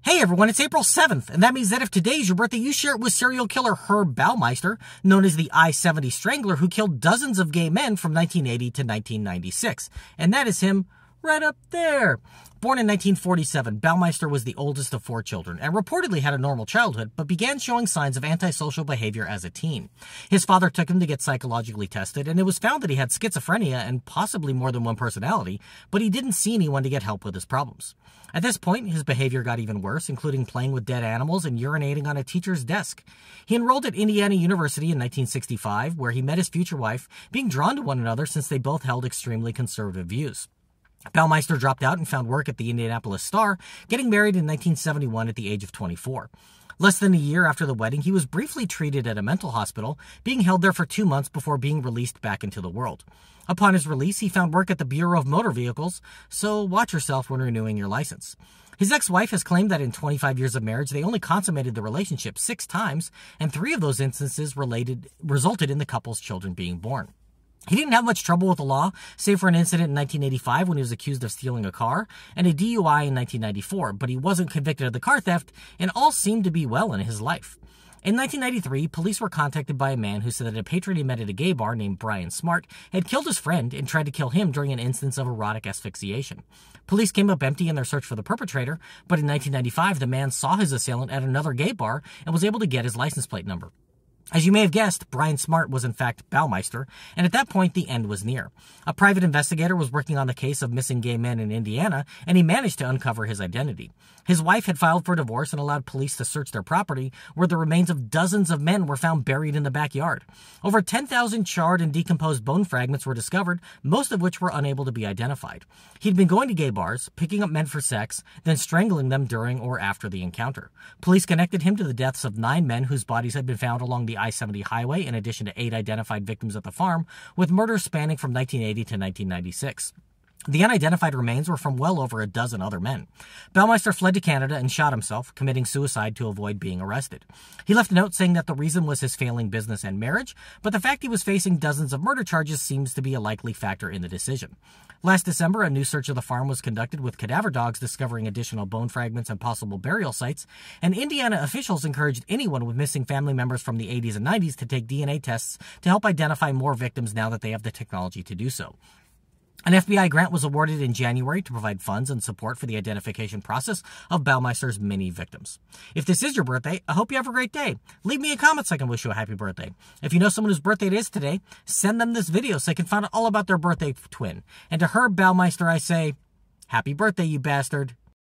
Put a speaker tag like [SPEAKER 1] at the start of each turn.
[SPEAKER 1] Hey everyone, it's April 7th, and that means that if today's your birthday, you share it with serial killer Herb Baumeister, known as the I-70 Strangler, who killed dozens of gay men from 1980 to 1996. And that is him right up there. Born in 1947, Baumeister was the oldest of 4 children and reportedly had a normal childhood, but began showing signs of antisocial behavior as a teen. His father took him to get psychologically tested, and it was found that he had schizophrenia and possibly more than one personality, but he didn't see anyone to get help with his problems. At this point, his behavior got even worse, including playing with dead animals and urinating on a teacher's desk. He enrolled at Indiana University in 1965, where he met his future wife, being drawn to one another since they both held extremely conservative views. Baumeister dropped out and found work at the Indianapolis Star, getting married in 1971 at the age of 24. Less than a year after the wedding, he was briefly treated at a mental hospital, being held there for 2 months before being released back into the world. Upon his release, he found work at the Bureau of Motor Vehicles, so watch yourself when renewing your license. His ex-wife has claimed that in 25 years of marriage, they only consummated the relationship 6 times, and 3 of those instances resulted in the couple's children being born. He didn't have much trouble with the law, save for an incident in 1985 when he was accused of stealing a car, and a DUI in 1994, but he wasn't convicted of the car theft, and all seemed to be well in his life. In 1993, police were contacted by a man who said that a patron he met at a gay bar named Brian Smart had killed his friend and tried to kill him during an instance of erotic asphyxiation. Police came up empty in their search for the perpetrator, but in 1995, the man saw his assailant at another gay bar and was able to get his license plate number. As you may have guessed, Brian Smart was in fact Baumeister, and at that point the end was near. A private investigator was working on the case of missing gay men in Indiana, and he managed to uncover his identity. His wife had filed for divorce and allowed police to search their property, where the remains of dozens of men were found buried in the backyard. Over 10,000 charred and decomposed bone fragments were discovered, most of which were unable to be identified. He'd been going to gay bars, picking up men for sex, then strangling them during or after the encounter. Police connected him to the deaths of 9 men whose bodies had been found along the I-70 highway, in addition to 8 identified victims at the farm, with murders spanning from 1980 to 1996. The unidentified remains were from well over a dozen other men. Baumeister fled to Canada and shot himself, committing suicide to avoid being arrested. He left a note saying that the reason was his failing business and marriage, but the fact he was facing dozens of murder charges seems to be a likely factor in the decision. Last December, a new search of the farm was conducted with cadaver dogs discovering additional bone fragments and possible burial sites, and Indiana officials encouraged anyone with missing family members from the 80s and 90s to take DNA tests to help identify more victims now that they have the technology to do so. An FBI grant was awarded in January to provide funds and support for the identification process of Baumeister's many victims. If this is your birthday, I hope you have a great day. Leave me a comment so I can wish you a happy birthday. If you know someone whose birthday it is today, send them this video so they can find out all about their birthday twin. And to Herb Baumeister, I say, happy birthday, you bastard.